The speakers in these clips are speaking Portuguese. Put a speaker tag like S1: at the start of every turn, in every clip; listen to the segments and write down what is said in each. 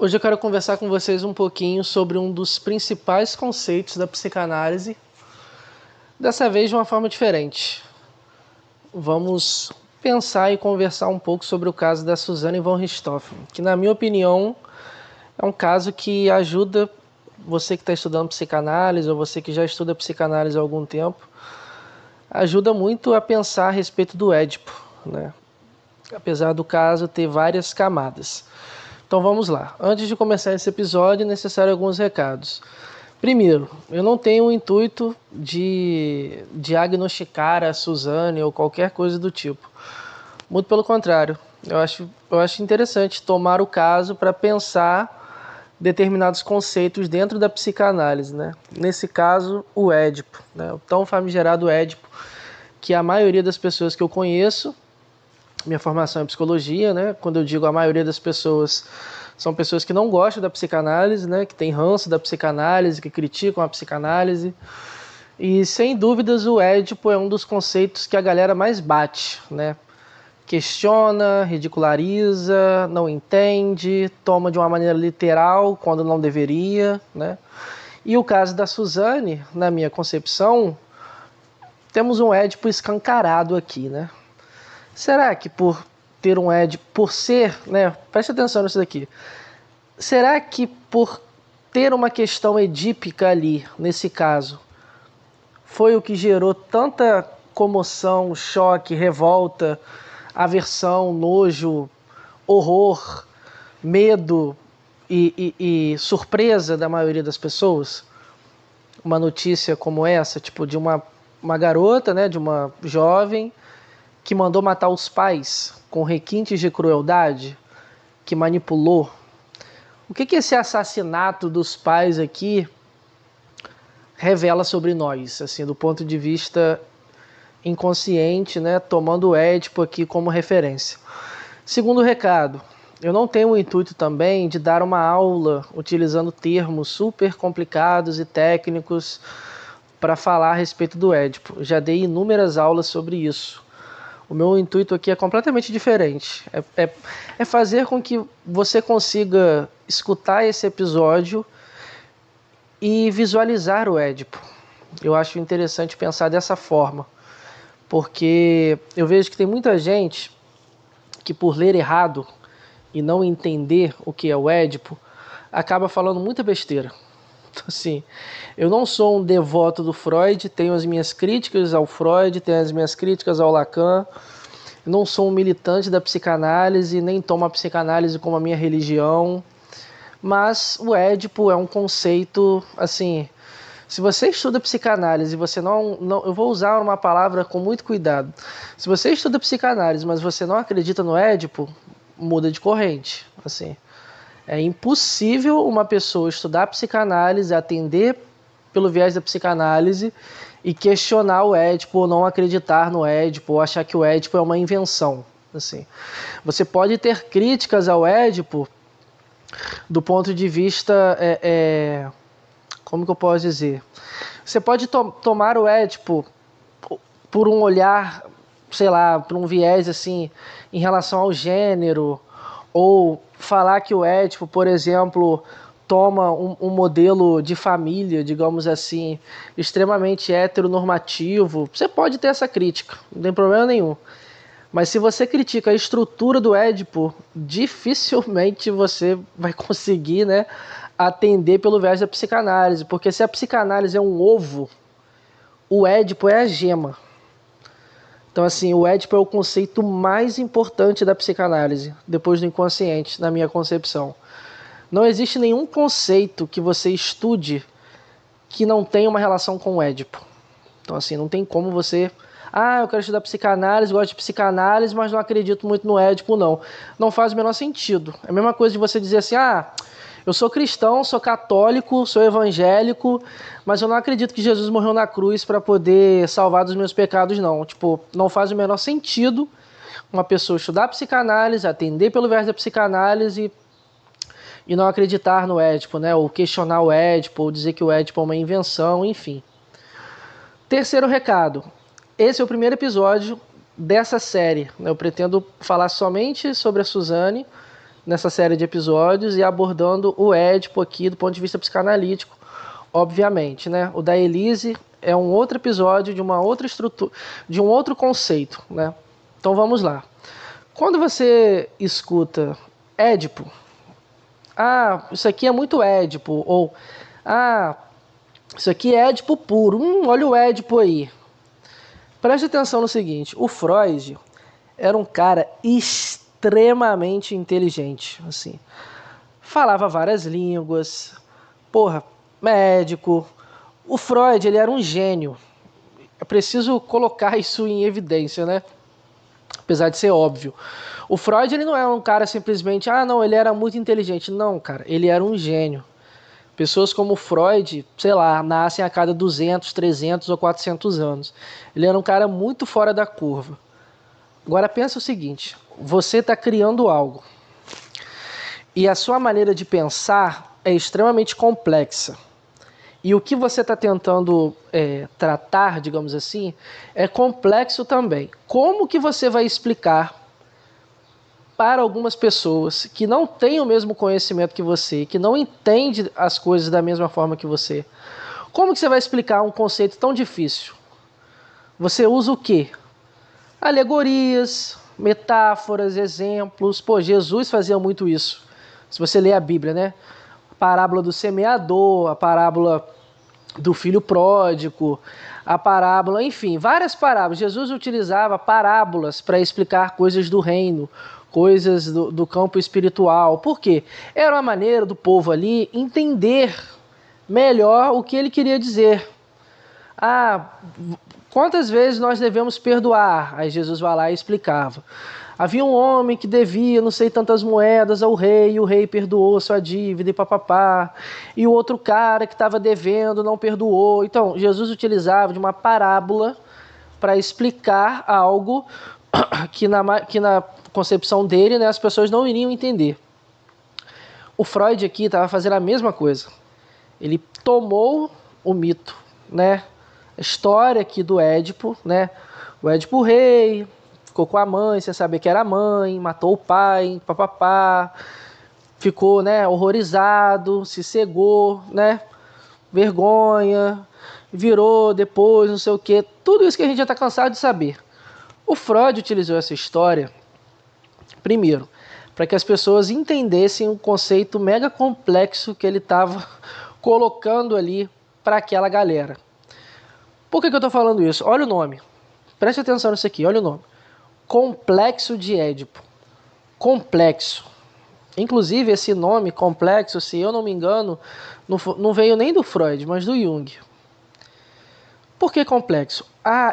S1: Hoje eu quero conversar com vocês um pouquinho sobre um dos principais conceitos da psicanálise, dessa vez de uma forma diferente. Vamos pensar e conversar um pouco sobre o caso da Suzanne von Richthofen, que na minha opinião é um caso que ajuda você que está estudando psicanálise ou você que já estuda psicanálise há algum tempo, ajuda muito a pensar a respeito do Édipo, né? Apesar do caso ter várias camadas. Então vamos lá. Antes de começar esse episódio, é necessário alguns recados. Primeiro, eu não tenho o intuito de diagnosticar a Suzanne ou qualquer coisa do tipo. Muito pelo contrário. Eu acho interessante tomar o caso para pensar determinados conceitos dentro da psicanálise, né? Nesse caso, o Édipo, né? O tão famigerado Édipo, que a maioria das pessoas que eu conheço, minha formação é psicologia, né? Quando eu digo a maioria das pessoas, são pessoas que não gostam da psicanálise, né? Que têm ranço da psicanálise, que criticam a psicanálise. E sem dúvidas o Édipo é um dos conceitos que a galera mais bate, né? Questiona, ridiculariza, não entende, toma de uma maneira literal quando não deveria, né? E o caso da Suzanne, na minha concepção, temos um Édipo escancarado aqui, né? Será que por ter um Édipo, por ser, né? Preste atenção nisso daqui. Será que por ter uma questão edípica ali, nesse caso, foi o que gerou tanta comoção, choque, revolta, aversão, nojo, horror, medo e surpresa da maioria das pessoas? Uma notícia como essa, tipo de uma garota, né, de uma jovem que mandou matar os pais com requintes de crueldade, que manipulou. O que esse assassinato dos pais aqui revela sobre nós, assim, do ponto de vista inconsciente, né, tomando o Édipo aqui como referência? Segundo recado, eu não tenho o intuito também de dar uma aula utilizando termos super complicados e técnicos para falar a respeito do Édipo. Já dei inúmeras aulas sobre isso. O meu intuito aqui é completamente diferente. É fazer com que você consiga escutar esse episódio e visualizar o Édipo. Eu acho interessante pensar dessa forma, porque eu vejo que tem muita gente que, por ler errado e não entender o que é o Édipo, acaba falando muita besteira. Então, assim, eu não sou um devoto do Freud, tenho as minhas críticas ao Freud, tenho as minhas críticas ao Lacan. Eu não sou um militante da psicanálise, nem tomo a psicanálise como a minha religião. Mas o Édipo é um conceito, assim, se você estuda psicanálise e você não, eu vou usar uma palavra com muito cuidado. Se você estuda psicanálise, mas você não acredita no Édipo, muda de corrente, assim. É impossível uma pessoa estudar psicanálise, atender pelo viés da psicanálise e questionar o Édipo, ou não acreditar no Édipo, ou achar que o Édipo é uma invenção. Assim. Você pode ter críticas ao Édipo do ponto de vista, como que eu posso dizer? Você pode tomar o Édipo por um olhar, sei lá, por um viés assim, em relação ao gênero, ou falar que o Édipo, por exemplo, toma um modelo de família, digamos assim, extremamente heteronormativo. Você pode ter essa crítica, não tem problema nenhum. Mas se você critica a estrutura do Édipo, dificilmente você vai conseguir, né, atender pelo viés da psicanálise. Porque se a psicanálise é um ovo, o Édipo é a gema. Então, assim, o Édipo é o conceito mais importante da psicanálise, depois do inconsciente, na minha concepção. Não existe nenhum conceito que você estude que não tenha uma relação com o Édipo. Então, assim, não tem como você... eu quero estudar psicanálise, gosto de psicanálise, mas não acredito muito no Édipo, não. Não faz o menor sentido. É a mesma coisa de você dizer assim, eu sou cristão, sou católico, sou evangélico, mas eu não acredito que Jesus morreu na cruz para poder salvar dos meus pecados, não. Tipo, não faz o menor sentido uma pessoa estudar psicanálise, atender pelo viés da psicanálise e não acreditar no Édipo, né? Ou questionar o Édipo, ou dizer que o Édipo é uma invenção, enfim. Terceiro recado. Esse é o primeiro episódio dessa série. Eu pretendo falar somente sobre a Suzanne nessa série de episódios e abordando o Édipo aqui do ponto de vista psicanalítico, obviamente, né? O da Elise é um outro episódio de uma outra estrutura, de um outro conceito, né? Então vamos lá. Quando você escuta Édipo, isso aqui é muito Édipo, ou isso aqui é Édipo puro, olha o Édipo aí. Preste atenção no seguinte, o Freud era um cara extremamente inteligente, assim. Falava várias línguas, médico. O Freud, ele era um gênio. É preciso colocar isso em evidência, né? Apesar de ser óbvio. O Freud, ele não é um cara simplesmente, ele era muito inteligente. Não, cara, ele era um gênio. Pessoas como Freud, sei lá, nascem a cada 200, 300 ou 400 anos. Ele era um cara muito fora da curva. Agora pensa o seguinte, você está criando algo e a sua maneira de pensar é extremamente complexa. E o que você está tentando tratar, digamos assim, é complexo também. Como que você vai explicar para algumas pessoas que não têm o mesmo conhecimento que você, que não entendem as coisas da mesma forma que você? Como que você vai explicar um conceito tão difícil? Você usa o quê? Alegorias, metáforas, exemplos. Jesus fazia muito isso. Se você ler a Bíblia, né? A parábola do semeador, a parábola do filho pródigo, a parábola, enfim, várias parábolas. Jesus utilizava parábolas para explicar coisas do reino, coisas do campo espiritual. Por quê? Era uma maneira do povo ali entender melhor o que ele queria dizer. Quantas vezes nós devemos perdoar? Aí Jesus vai lá e explicava. Havia um homem que devia não sei tantas moedas ao rei, e o rei perdoou sua dívida e papapá. E o outro cara que estava devendo não perdoou. Então, Jesus utilizava de uma parábola para explicar algo que na concepção dele, né, as pessoas não iriam entender. O Freud aqui estava fazendo a mesma coisa. Ele tomou o mito, né? A história aqui do Édipo, né? O Édipo rei, ficou com a mãe, sem saber que era a mãe, matou o pai, papapá, ficou, né, horrorizado, se cegou, né? Vergonha, virou depois, não sei o quê. Tudo isso que a gente já está cansado de saber. O Freud utilizou essa história, primeiro, para que as pessoas entendessem o conceito mega complexo que ele estava colocando ali para aquela galera. Por que eu estou falando isso? Olha o nome. Preste atenção nisso aqui, olha o nome. Complexo de Édipo. Complexo. Inclusive, esse nome complexo, se eu não me engano, não veio nem do Freud, mas do Jung. Por que complexo?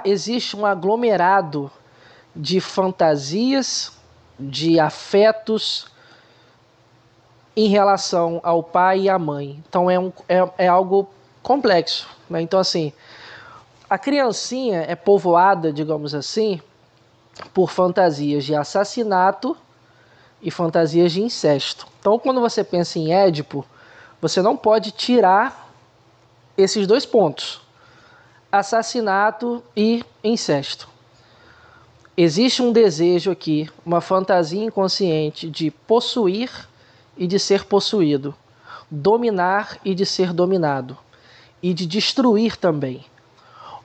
S1: Existe um aglomerado de fantasias, de afetos em relação ao pai e à mãe. Então é algo complexo, né? Então assim, a criancinha é povoada, digamos assim, por fantasias de assassinato e fantasias de incesto. Então quando você pensa em Édipo, você não pode tirar esses dois pontos, assassinato e incesto. Existe um desejo aqui, uma fantasia inconsciente de possuir e de ser possuído, dominar e de ser dominado, e de destruir também.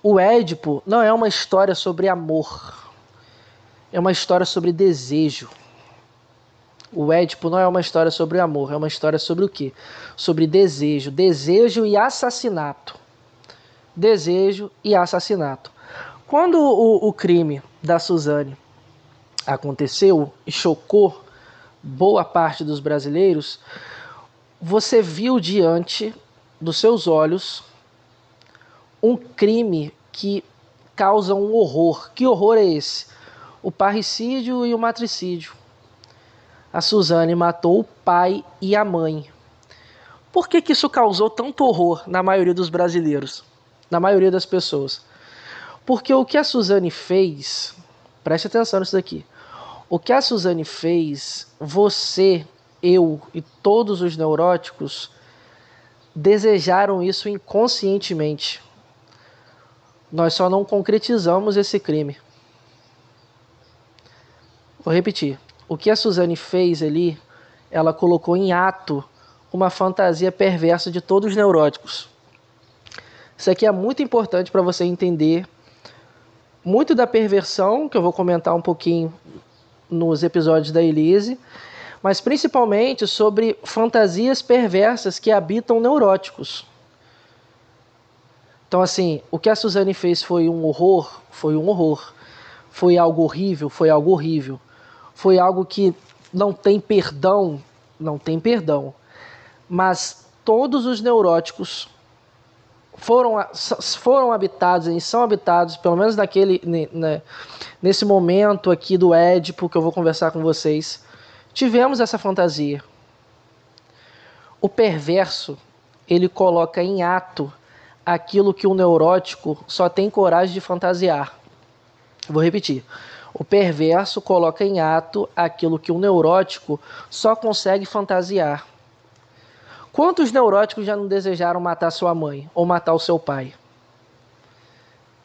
S1: O Édipo não é uma história sobre amor, é uma história sobre desejo. O Édipo não é uma história sobre amor, é uma história sobre o quê? Sobre desejo, desejo e assassinato. Desejo e assassinato. Quando o crime da Suzane aconteceu e chocou boa parte dos brasileiros, você viu diante dos seus olhos um crime que causa um horror. Que horror é esse? O parricídio e o matricídio. A Suzane matou o pai e a mãe. Por que isso causou tanto horror na maioria dos brasileiros? Na maioria das pessoas? Porque o que a Suzane fez, preste atenção nisso daqui, o que a Suzane fez, você, eu e todos os neuróticos desejaram isso inconscientemente. Nós só não concretizamos esse crime. Vou repetir. O que a Suzane fez ali, ela colocou em ato uma fantasia perversa de todos os neuróticos. Isso aqui é muito importante para você entender muito da perversão, que eu vou comentar um pouquinho nos episódios da Elise, mas principalmente sobre fantasias perversas que habitam neuróticos. Então, assim, o que a Suzane fez foi um horror, foi um horror. Foi algo horrível, foi algo horrível. Foi algo que não tem perdão, não tem perdão. Mas todos os neuróticos foram habitados, e são habitados, pelo menos nesse momento aqui do Édipo, que eu vou conversar com vocês, tivemos essa fantasia. O perverso, ele coloca em ato aquilo que o neurótico só tem coragem de fantasiar. Vou repetir. O perverso coloca em ato aquilo que o neurótico só consegue fantasiar. Quantos neuróticos já não desejaram matar sua mãe ou matar o seu pai?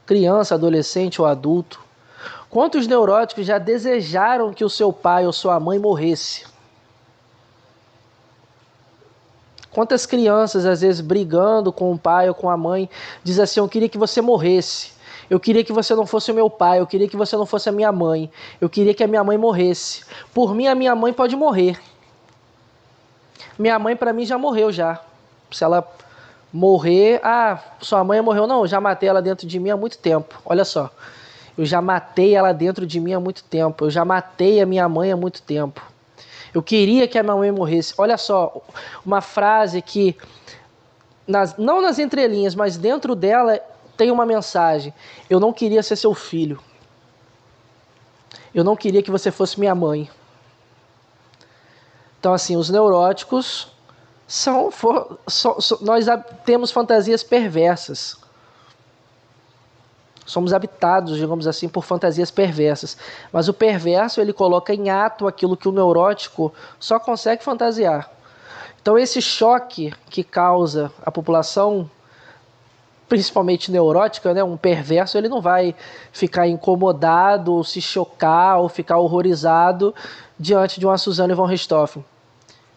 S1: Criança, adolescente ou adulto. Quantos neuróticos já desejaram que o seu pai ou sua mãe morresse? Quantas crianças, às vezes, brigando com o pai ou com a mãe, dizem assim, eu queria que você morresse. Eu queria que você não fosse o meu pai, eu queria que você não fosse a minha mãe. Eu queria que a minha mãe morresse. Por mim, a minha mãe pode morrer. Minha mãe, para mim, já morreu já. Se ela morrer... Ah, sua mãe morreu. Não, eu já matei ela dentro de mim há muito tempo. Olha só. Eu já matei ela dentro de mim há muito tempo. Eu já matei a minha mãe há muito tempo. Eu queria que a minha mãe morresse. Olha só, uma frase que, não nas entrelinhas, mas dentro dela tem uma mensagem. Eu não queria ser seu filho. Eu não queria que você fosse minha mãe. Então, assim, os neuróticos nós temos fantasias perversas. Somos habitados, digamos assim, por fantasias perversas. Mas o perverso, ele coloca em ato aquilo que o neurótico só consegue fantasiar. Então, esse choque que causa a população, principalmente neurótica, né? Um perverso, ele não vai ficar incomodado, ou se chocar, ou ficar horrorizado diante de uma Suzane von Richthofen,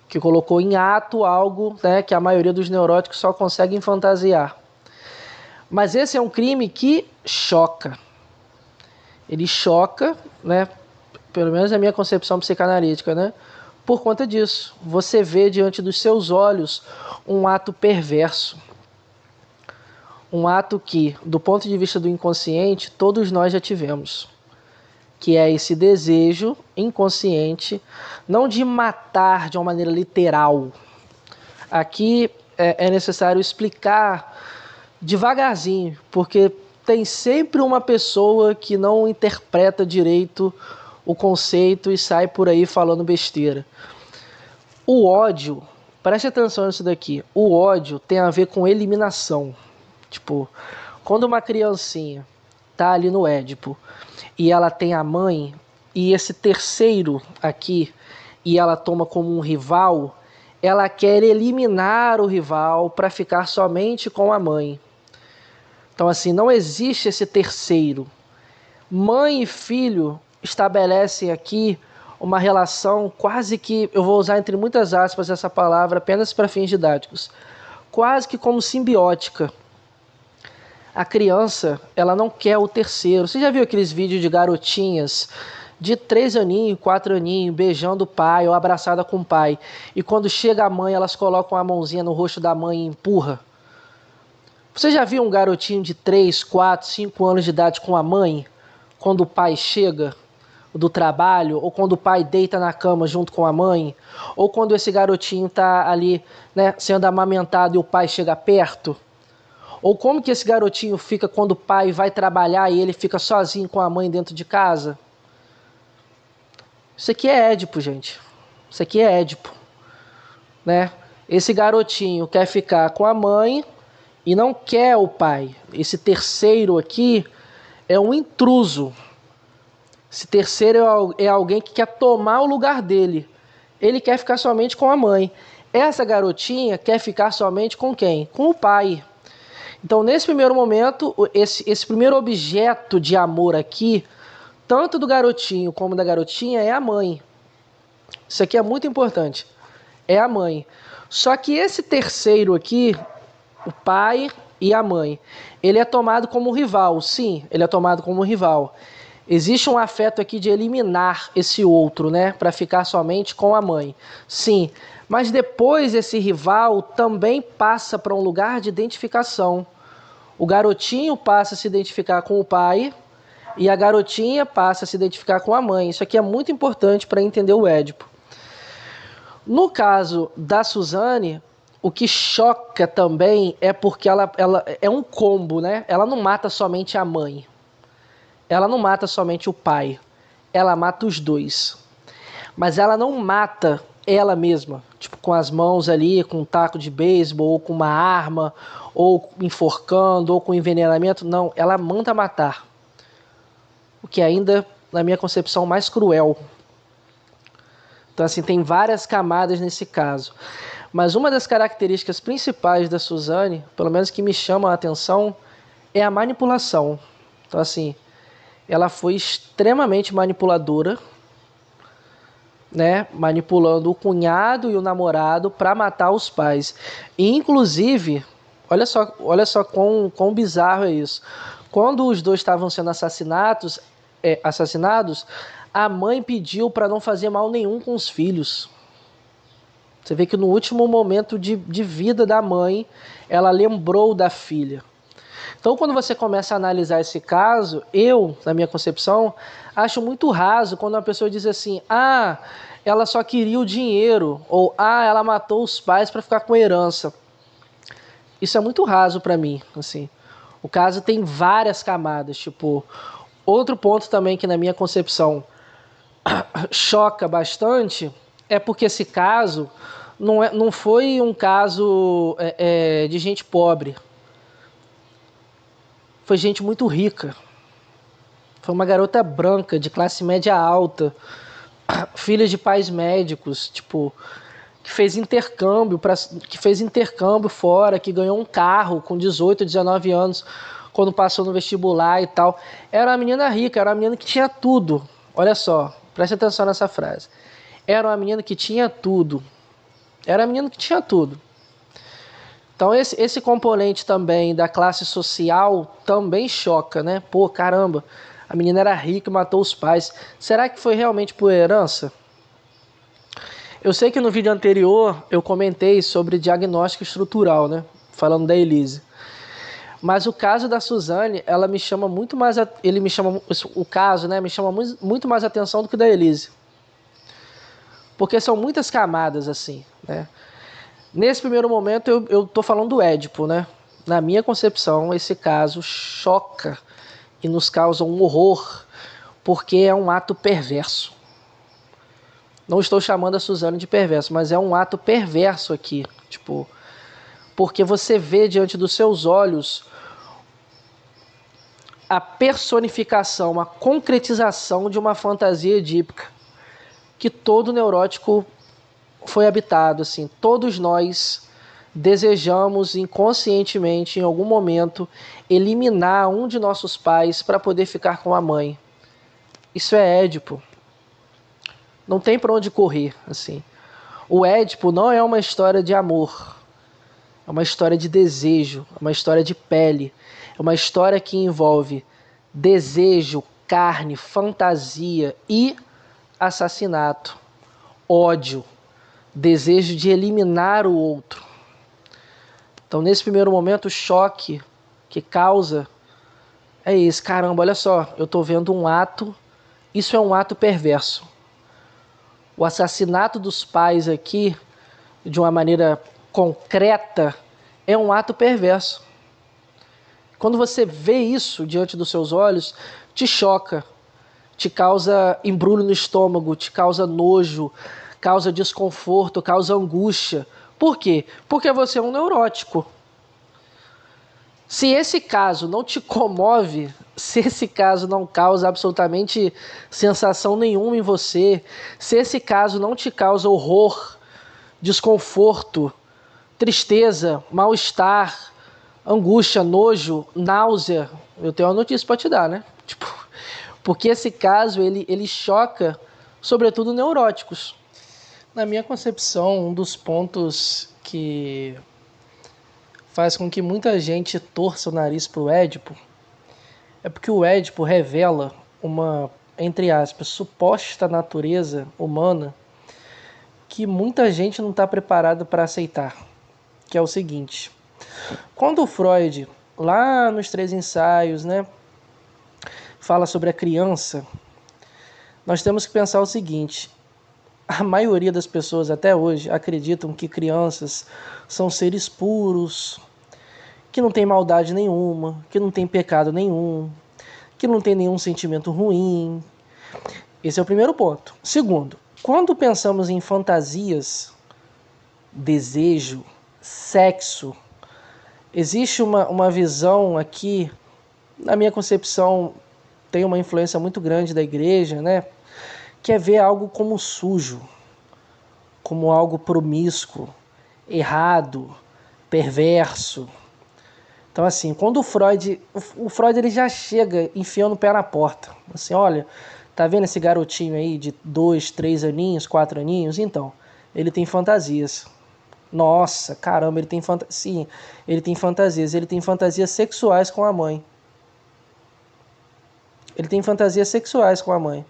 S1: que colocou em ato algo, né, que a maioria dos neuróticos só conseguem fantasiar. Mas esse é um crime que choca. Ele choca, né, pelo menos na minha concepção psicanalítica, né, por conta disso. Você vê diante dos seus olhos um ato perverso. Um ato que, do ponto de vista do inconsciente, todos nós já tivemos. Que é esse desejo inconsciente, não de matar de uma maneira literal. Aqui é necessário explicar devagarzinho, porque tem sempre uma pessoa que não interpreta direito o conceito e sai por aí falando besteira. O ódio, preste atenção nisso daqui, o ódio tem a ver com eliminação. Tipo, quando uma criancinha tá ali no Édipo e ela tem a mãe e esse terceiro aqui e ela toma como um rival, ela quer eliminar o rival para ficar somente com a mãe. Então, assim, não existe esse terceiro. Mãe e filho estabelecem aqui uma relação quase que, eu vou usar entre muitas aspas essa palavra apenas para fins didáticos, quase que como simbiótica. A criança, ela não quer o terceiro. Você já viu aqueles vídeos de garotinhas de 3 aninhos, 4 aninhos, beijando o pai ou abraçada com o pai? E quando chega a mãe, elas colocam a mãozinha no rosto da mãe e empurra? Você já viu um garotinho de 3, 4, 5 anos de idade com a mãe? Quando o pai chega do trabalho, ou quando o pai deita na cama junto com a mãe, ou quando esse garotinho está ali, né, sendo amamentado e o pai chega perto? Ou como que esse garotinho fica quando o pai vai trabalhar e ele fica sozinho com a mãe dentro de casa? Isso aqui é Édipo, gente. Isso aqui é Édipo, né? Esse garotinho quer ficar com a mãe e não quer o pai. Esse terceiro aqui é um intruso. Esse terceiro é alguém que quer tomar o lugar dele. Ele quer ficar somente com a mãe. Essa garotinha quer ficar somente com quem? Com o pai. Então, nesse primeiro momento, esse primeiro objeto de amor aqui, tanto do garotinho como da garotinha, é a mãe. Isso aqui é muito importante. é a mãe. Só que esse terceiro aqui, o pai e a mãe, ele é tomado como rival. Sim, ele é tomado como rival. Existe um afeto aqui de eliminar esse outro, né, para ficar somente com a mãe. Sim, mas depois esse rival também passa para um lugar de identificação. O garotinho passa a se identificar com o pai e a garotinha passa a se identificar com a mãe. Isso aqui é muito importante para entender o Édipo. No caso da Suzane, o que choca também é porque ela é um combo, né? Ela não mata somente a mãe. Ela não mata somente o pai. Ela mata os dois. Mas ela não mata ela mesma, tipo com as mãos ali, com um taco de beisebol, ou com uma arma, ou enforcando, ou com envenenamento. Não, ela manda matar. O que ainda, na minha concepção, mais cruel. Então, assim, tem várias camadas nesse caso. Mas uma das características principais da Suzane, pelo menos que me chama a atenção, é a manipulação. Então, assim, ela foi extremamente manipuladora, né? Manipulando o cunhado e o namorado para matar os pais. E, inclusive, olha só quão bizarro é isso. Quando os dois estavam sendo assassinados, a mãe pediu para não fazer mal nenhum com os filhos. Você vê que no último momento de vida da mãe, ela lembrou da filha. Então, quando você começa a analisar esse caso, eu, na minha concepção, acho muito raso quando uma pessoa diz assim: ah, ela só queria o dinheiro, ou ah, ela matou os pais para ficar com herança. Isso é muito raso para mim, assim. O caso tem várias camadas, tipo, outro ponto também que na minha concepção choca bastante é porque esse caso não foi um caso de gente pobre. Foi gente muito rica. Foi uma garota branca, de classe média alta, filha de pais médicos, tipo, que fez intercâmbio fora, que ganhou um carro com 18, 19 anos, quando passou no vestibular e tal. Era uma menina rica, era uma menina que tinha tudo. Olha só, preste atenção nessa frase. Era uma menina que tinha tudo. Era uma menina que tinha tudo. Então esse componente também da classe social também choca, né? Pô, caramba, a menina era rica e matou os pais. Será que foi realmente por herança? Eu sei que no vídeo anterior eu comentei sobre diagnóstico estrutural, né? Falando da Elise. Mas o caso da Suzane, ela me chama muito mais, o caso, né, me chama muito mais atenção do que o da Elise. Porque são muitas camadas assim, né? Nesse primeiro momento eu tô falando do Édipo, né? Na minha concepção, esse caso choca e nos causa um horror, porque é um ato perverso. Não estou chamando a Suzane de perverso, mas é um ato perverso aqui, tipo, porque você vê diante dos seus olhos a personificação, a concretização de uma fantasia edípica que todo neurótico foi habitado, assim. Todos nós desejamos inconscientemente, em algum momento, eliminar um de nossos pais para poder ficar com a mãe. Isso é Édipo. Não tem para onde correr, assim. O Édipo não é uma história de amor. É uma história de desejo, é uma história de pele. É uma história que envolve desejo, carne, fantasia e assassinato, ódio, desejo de eliminar o outro. Então, nesse primeiro momento, o choque que causa é esse. Caramba, olha só, eu estou vendo um ato, isso é um ato perverso. O assassinato dos pais aqui, de uma maneira concreta, é um ato perverso. Quando você vê isso diante dos seus olhos, te choca, te causa embrulho no estômago, te causa nojo, causa desconforto, causa angústia. Por quê? Porque você é um neurótico. Se esse caso não te comove, se esse caso não causa absolutamente sensação nenhuma em você, se esse caso não te causa horror, desconforto, tristeza, mal-estar, angústia, nojo, náusea, eu tenho uma notícia para te dar, né? Porque esse caso ele choca, sobretudo, neuróticos. Na minha concepção, um dos pontos que faz com que muita gente torça o nariz pro Édipo é porque o Édipo revela uma, entre aspas, suposta natureza humana que muita gente não está preparada para aceitar, que é o seguinte: quando o Freud, lá nos Três Ensaios, né, fala sobre a criança, nós temos que pensar o seguinte: a maioria das pessoas até hoje acreditam que crianças são seres puros, que não tem maldade nenhuma, que não tem pecado nenhum, que não tem nenhum sentimento ruim. Esse é o primeiro ponto. Segundo, quando pensamos em fantasias, desejo, sexo, existe uma visão aqui, na minha concepção, tem uma influência muito grande da igreja, né? Que é ver algo como sujo, como algo promíscuo, errado, perverso. Então, assim, quando o Freud ele já chega enfiando o pé na porta. Assim, olha, tá vendo esse garotinho aí de 2, 3 aninhos, 4 aninhos? Então, ele tem fantasias. Nossa, caramba, ele tem fantasias. Sim, ele tem fantasias. Ele tem fantasias sexuais com a mãe. Ele tem fantasias sexuais com a mãe.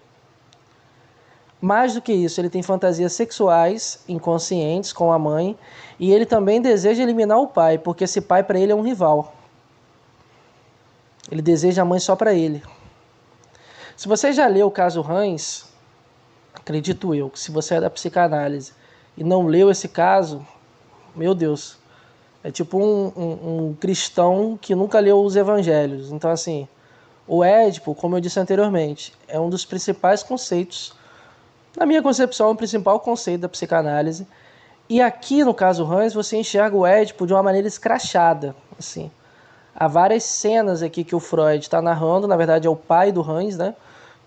S1: Mais do que isso, ele tem fantasias sexuais inconscientes com a mãe e ele também deseja eliminar o pai, porque esse pai para ele é um rival. Ele deseja a mãe só para ele. Se você já leu o caso Hans, acredito eu, que se você é da psicanálise e não leu esse caso, meu Deus, é tipo um cristão que nunca leu os evangelhos. Então, assim, o Édipo, como eu disse anteriormente, é um dos principais conceitos. Na minha concepção, é o principal conceito da psicanálise. E aqui, no caso Hans, você enxerga o Édipo de uma maneira escrachada. Assim. Há várias cenas aqui que o Freud está narrando, na verdade é o pai do Hans, né,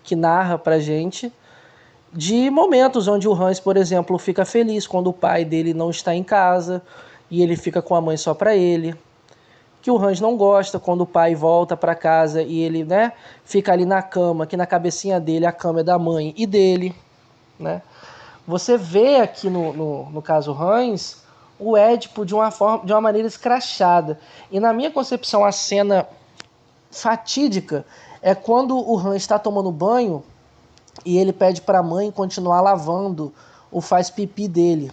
S1: que narra pra gente, de momentos onde o Hans, por exemplo, fica feliz quando o pai dele não está em casa e ele fica com a mãe só para ele. Que o Hans não gosta quando o pai volta para casa e ele, né, fica ali na cama, que na cabecinha dele a cama é da mãe e dele. Né? Você vê aqui no caso Hans o Édipo de uma maneira escrachada. E na minha concepção, a cena fatídica é quando o Hans está tomando banho e ele pede para a mãe continuar lavando o faz pipi dele.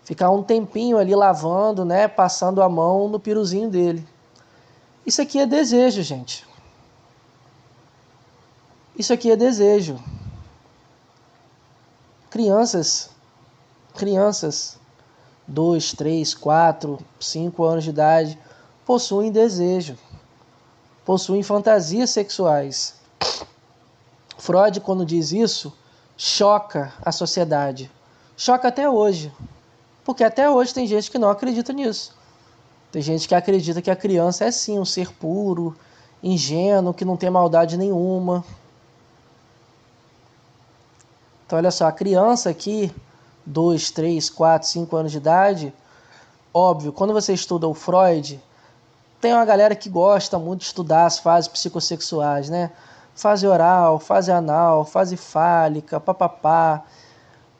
S1: Ficar um tempinho ali lavando, né, passando a mão no piruzinho dele. Isso aqui é desejo, gente. Isso aqui é desejo. Crianças, 2, 3, 4, 5 anos de idade, possuem desejo, possuem fantasias sexuais. Freud, quando diz isso, choca a sociedade. Choca até hoje. Porque até hoje tem gente que não acredita nisso. Tem gente que acredita que a criança é sim um ser puro, ingênuo, que não tem maldade nenhuma. Então olha só, a criança aqui, 2, 3, 4, 5 anos de idade, óbvio, quando você estuda o Freud, tem uma galera que gosta muito de estudar as fases psicossexuais, né? Fase oral, fase anal, fase fálica, papapá.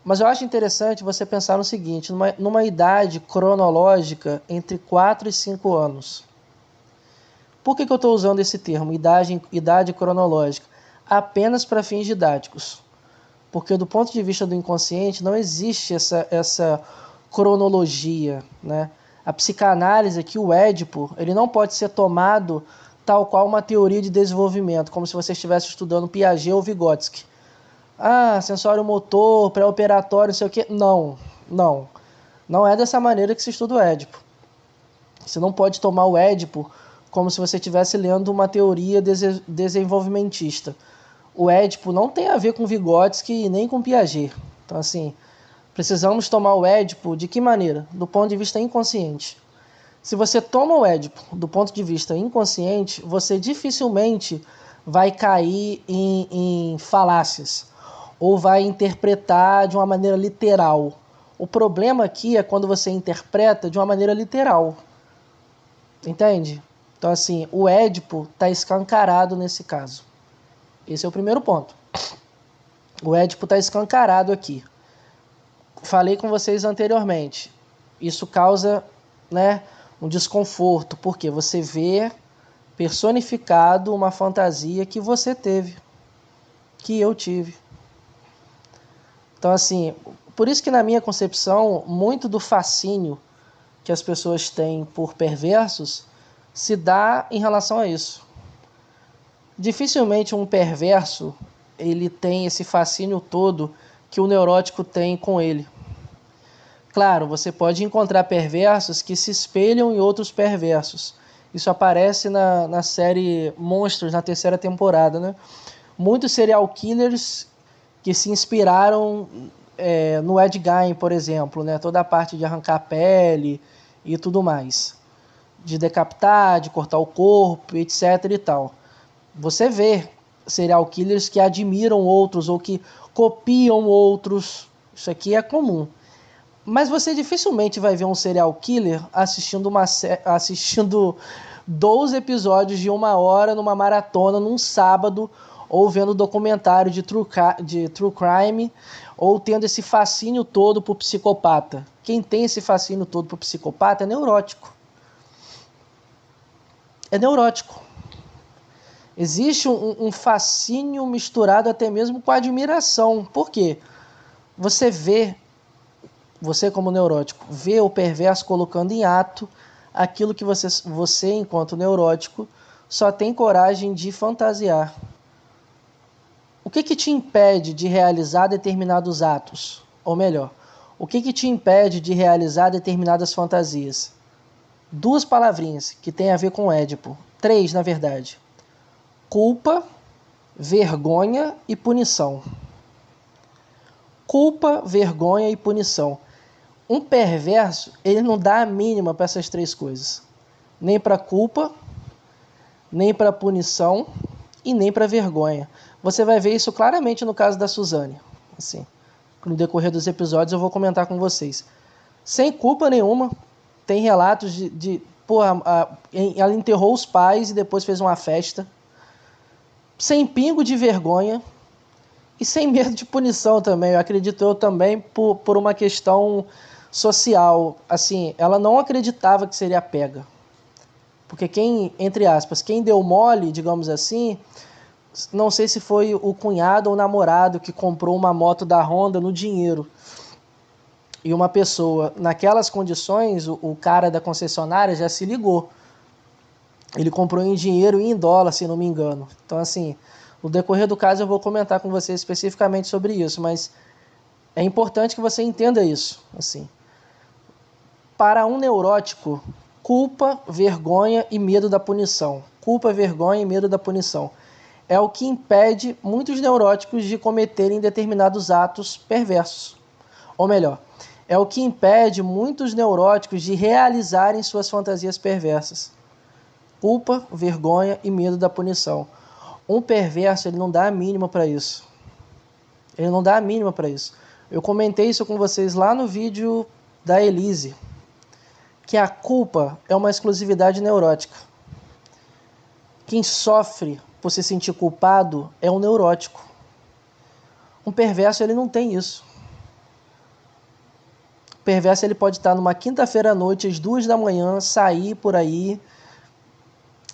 S1: Mas eu acho interessante você pensar no seguinte, numa idade cronológica entre 4 e 5 anos. Por que eu estou usando esse termo, idade cronológica? Apenas para fins didáticos. Porque do ponto de vista do inconsciente não existe essa cronologia, né? A psicanálise aqui, o Édipo, ele não pode ser tomado tal qual uma teoria de desenvolvimento, como se você estivesse estudando Piaget ou Vygotsky. Ah, sensório motor, pré-operatório, não sei o quê. Não. Não é dessa maneira que se estuda o Édipo. Você não pode tomar o Édipo como se você estivesse lendo uma teoria desenvolvimentista. O Édipo não tem a ver com Vygotsky nem com Piaget. Então, assim, precisamos tomar o Édipo de que maneira? Do ponto de vista inconsciente. Se você toma o Édipo do ponto de vista inconsciente, você dificilmente vai cair em falácias ou vai interpretar de uma maneira literal. O problema aqui é quando você interpreta de uma maneira literal. Entende? Então, assim, o Édipo está escancarado nesse caso. Esse é o primeiro ponto. O Édipo está escancarado aqui. falei com vocês anteriormente, isso causa, né, um desconforto, porque você vê personificado uma fantasia que você teve, que eu tive. Então, assim, por isso que na minha concepção, muito do fascínio que as pessoas têm por perversos se dá em relação a isso. Dificilmente um perverso ele tem esse fascínio todo que o neurótico tem com ele. Claro, você pode encontrar perversos que se espelham em outros perversos. Isso aparece na série Monstros, na 3ª temporada, né? Muitos serial killers que se inspiraram no Ed Gein, por exemplo, né? Toda a parte de arrancar a pele e tudo mais. De decapitar, de cortar o corpo, etc e tal. Você vê serial killers que admiram outros ou que copiam outros. Isso aqui é comum. Mas você dificilmente vai ver um serial killer assistindo 12 episódios de 1 hora numa maratona num sábado, ou vendo documentário de true crime, ou tendo esse fascínio todo por psicopata. Quem tem esse fascínio todo por psicopata é neurótico. É neurótico. Existe um fascínio misturado até mesmo com admiração. Por quê? Você como neurótico, vê o perverso colocando em ato aquilo que você enquanto neurótico, só tem coragem de fantasiar. O que te impede de realizar determinados atos? Ou melhor, o que te impede de realizar determinadas fantasias? 2 palavrinhas que tem a ver com Édipo. 3, na verdade. Culpa, vergonha e punição. Culpa, vergonha e punição. Um perverso, ele não dá a mínima para essas 3 coisas. Nem para culpa, nem para punição e nem para vergonha. Você vai ver isso claramente no caso da Suzane. Assim, no decorrer dos episódios eu vou comentar com vocês. Sem culpa nenhuma, tem relatos ela enterrou os pais e depois fez uma festa. Sem pingo de vergonha e sem medo de punição também. Eu acredito também por uma questão social. Assim, ela não acreditava que seria pega. Porque entre aspas, quem deu mole, digamos assim, não sei se foi o cunhado ou o namorado que comprou uma moto da Honda no dinheiro. E uma pessoa, naquelas condições, o cara da concessionária já se ligou. Ele comprou em dinheiro e em dólar, se não me engano. Então, assim, no decorrer do caso eu vou comentar com você especificamente sobre isso, mas é importante que você entenda isso. Assim, para um neurótico, culpa, vergonha e medo da punição. Culpa, vergonha e medo da punição. É o que impede muitos neuróticos de cometerem determinados atos perversos. Ou melhor, é o que impede muitos neuróticos de realizarem suas fantasias perversas. Culpa, vergonha e medo da punição. Um perverso, ele não dá a mínima para isso. Ele não dá a mínima para isso. Eu comentei isso com vocês lá no vídeo da Elise, que a culpa é uma exclusividade neurótica. Quem sofre por se sentir culpado é um neurótico. Um perverso, ele não tem isso. O perverso, ele pode estar numa quinta-feira à noite, às 2 da manhã, sair por aí,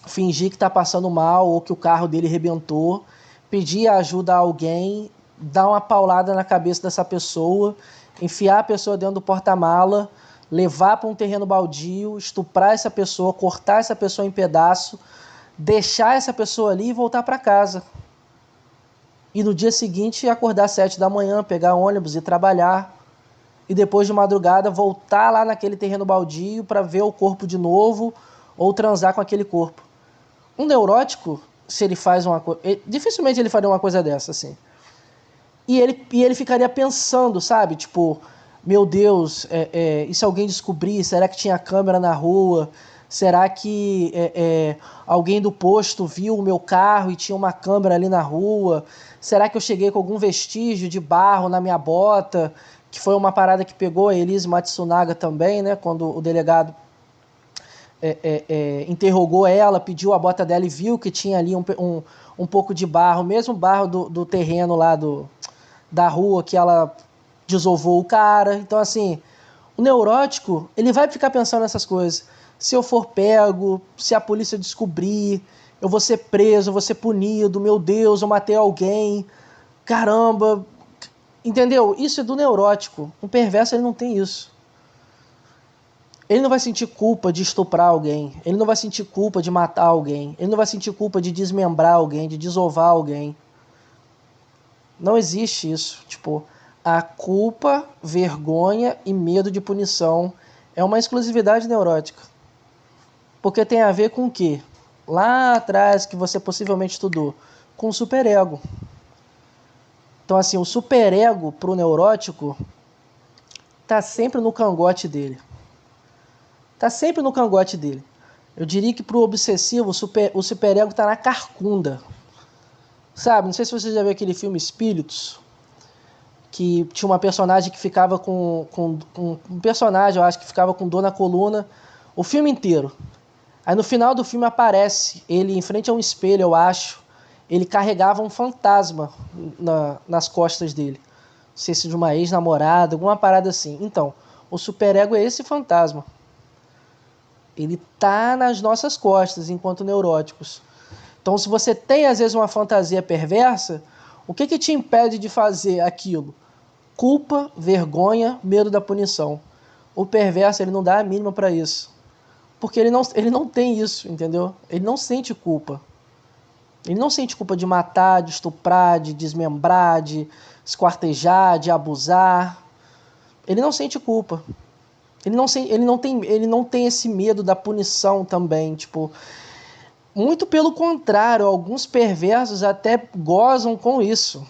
S1: fingir que está passando mal ou que o carro dele rebentou, pedir ajuda a alguém, dar uma paulada na cabeça dessa pessoa, enfiar a pessoa dentro do porta-mala, levar para um terreno baldio, estuprar essa pessoa, cortar essa pessoa em pedaço, deixar essa pessoa ali e voltar para casa. E no dia seguinte acordar às 7 da manhã, pegar ônibus e trabalhar. E depois de madrugada voltar lá naquele terreno baldio para ver o corpo de novo ou transar com aquele corpo. Um neurótico, se ele faz uma coisa... Dificilmente ele faria uma coisa dessa, assim. E ele ficaria pensando, sabe? Tipo, meu Deus, e se alguém descobrir? Será que tinha câmera na rua? Será que alguém do posto viu o meu carro e tinha uma câmera ali na rua? Será que eu cheguei com algum vestígio de barro na minha bota? Que foi uma parada que pegou a Elise Matsunaga também, né? Quando o delegado interrogou ela, pediu a bota dela e viu que tinha ali um pouco de barro, mesmo barro do terreno lá da rua que ela desovou o cara. Então, assim, o neurótico, ele vai ficar pensando nessas coisas. Se eu for pego, se a polícia descobrir, eu vou ser preso, eu vou ser punido, meu Deus, eu matei alguém, caramba. Entendeu? Isso é do neurótico. Um perverso, ele não tem isso. Ele não vai sentir culpa de estuprar alguém. Ele não vai sentir culpa de matar alguém. Ele não vai sentir culpa de desmembrar alguém, de desovar alguém. Não existe isso. Tipo, a culpa, vergonha e medo de punição é uma exclusividade neurótica. Porque tem a ver com o quê? Lá atrás, que você possivelmente estudou, com o superego. Então, assim, o superego pro neurótico tá sempre no cangote dele. Tá sempre no cangote dele. Eu diria que pro obsessivo, o superego tá na carcunda. Sabe, não sei se você já viu aquele filme Espíritos, que tinha uma personagem que ficava com um personagem, eu acho, que ficava com dor na coluna o filme inteiro. Aí no final do filme aparece ele em frente a um espelho, eu acho. Ele carregava um fantasma nas costas dele. Não sei se de uma ex-namorada, alguma parada assim. Então, o superego é esse fantasma. Ele tá nas nossas costas, enquanto neuróticos. Então, se você tem, às vezes, uma fantasia perversa, o que te impede de fazer aquilo? Culpa, vergonha, medo da punição. O perverso, ele não dá a mínima para isso. Porque ele não tem isso, entendeu? Ele não sente culpa. Ele não sente culpa de matar, de estuprar, de desmembrar, de esquartejar, de abusar. Ele não sente culpa. Ele não tem esse medo da punição também, tipo... Muito pelo contrário, alguns perversos até gozam com isso.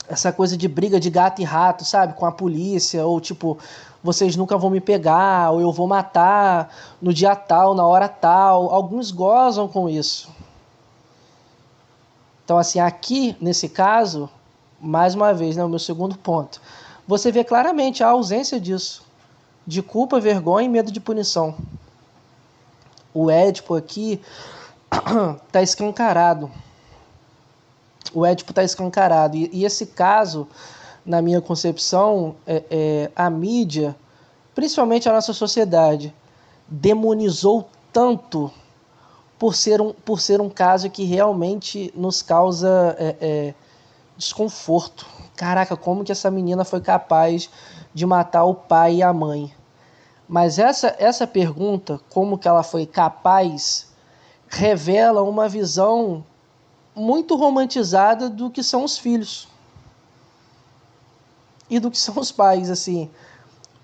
S1: Essa coisa de briga de gato e rato, sabe? Com a polícia, ou tipo, vocês nunca vão me pegar, ou eu vou matar no dia tal, na hora tal. Alguns gozam com isso. Então, assim, aqui, nesse caso, mais uma vez, né, o meu segundo ponto, você vê claramente a ausência disso. De culpa, vergonha e medo de punição. O Édipo aqui está escancarado. O Édipo está escancarado. E esse caso, na minha concepção, a mídia, principalmente a nossa sociedade, demonizou tanto por ser um caso que realmente nos causa desconforto. Caraca, como que essa menina foi capaz de matar o pai e a mãe? Mas essa pergunta, como que ela foi capaz, revela uma visão muito romantizada do que são os filhos e do que são os pais. Assim,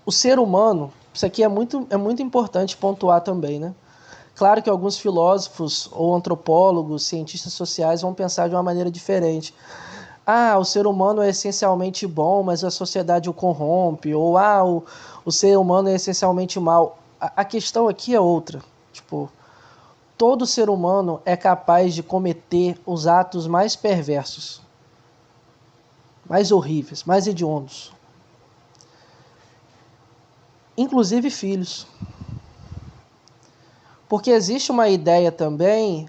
S1: o ser humano, isso aqui é muito importante pontuar também, né? Claro que alguns filósofos ou antropólogos, cientistas sociais vão pensar de uma maneira diferente. O ser humano é essencialmente bom, mas a sociedade o corrompe. Ou, o ser humano é essencialmente mal. A questão aqui é outra. Tipo, todo ser humano é capaz de cometer os atos mais perversos, mais horríveis, mais hediondos. Inclusive filhos. Porque existe uma ideia também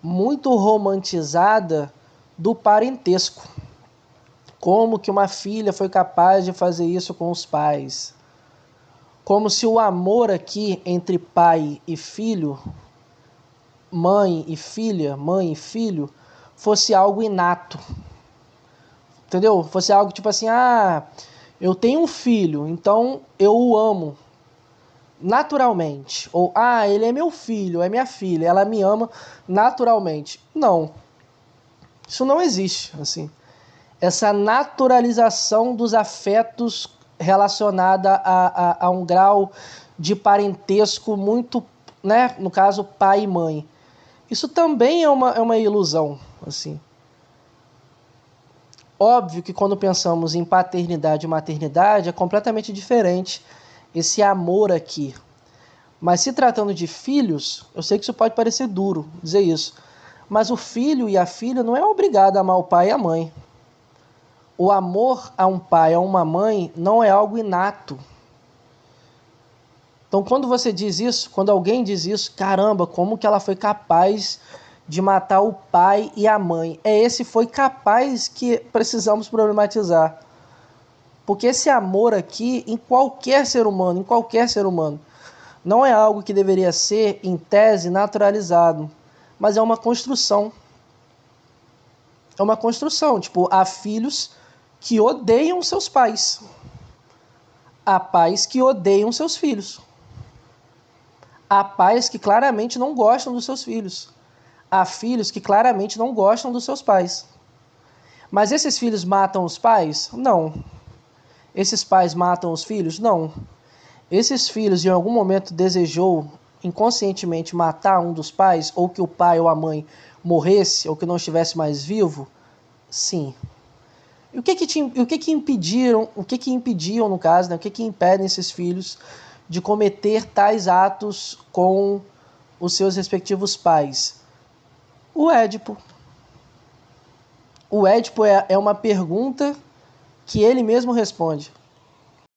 S1: muito romantizada do parentesco. Como que uma filha foi capaz de fazer isso com os pais? Como se o amor aqui entre pai e filho, mãe e filha, mãe e filho, fosse algo inato. Entendeu? Fosse algo tipo assim, eu tenho um filho, então eu o amo naturalmente. Ou, ele é meu filho, é minha filha, ela me ama naturalmente. Não. Isso não existe, assim. Essa naturalização dos afetos relacionada a um grau de parentesco muito, né, no caso, pai e mãe. Isso também é uma ilusão, assim. Óbvio que quando pensamos em paternidade e maternidade é completamente diferente esse amor aqui. Mas se tratando de filhos, eu sei que isso pode parecer duro dizer isso, mas o filho e a filha não é obrigado a amar o pai e a mãe. O amor a um pai, a uma mãe, não é algo inato. Então, quando você diz isso, quando alguém diz isso, caramba, como que ela foi capaz de matar o pai e a mãe? É esse foi capaz que precisamos problematizar. Porque esse amor aqui, em qualquer ser humano, não é algo que deveria ser, em tese, naturalizado, mas é uma construção. É uma construção, tipo, há filhos que odeiam seus pais. Há pais que odeiam seus filhos. Há pais que claramente não gostam dos seus filhos. Há filhos que claramente não gostam dos seus pais. Mas esses filhos matam os pais? Não. Esses pais matam os filhos? Não. Esses filhos em algum momento desejou inconscientemente matar um dos pais, ou que o pai ou a mãe morresse, ou que não estivesse mais vivo? Sim. E o que impediam, no caso, né? O que impedem esses filhos de cometer tais atos com os seus respectivos pais? O Édipo. O Édipo é uma pergunta que ele mesmo responde.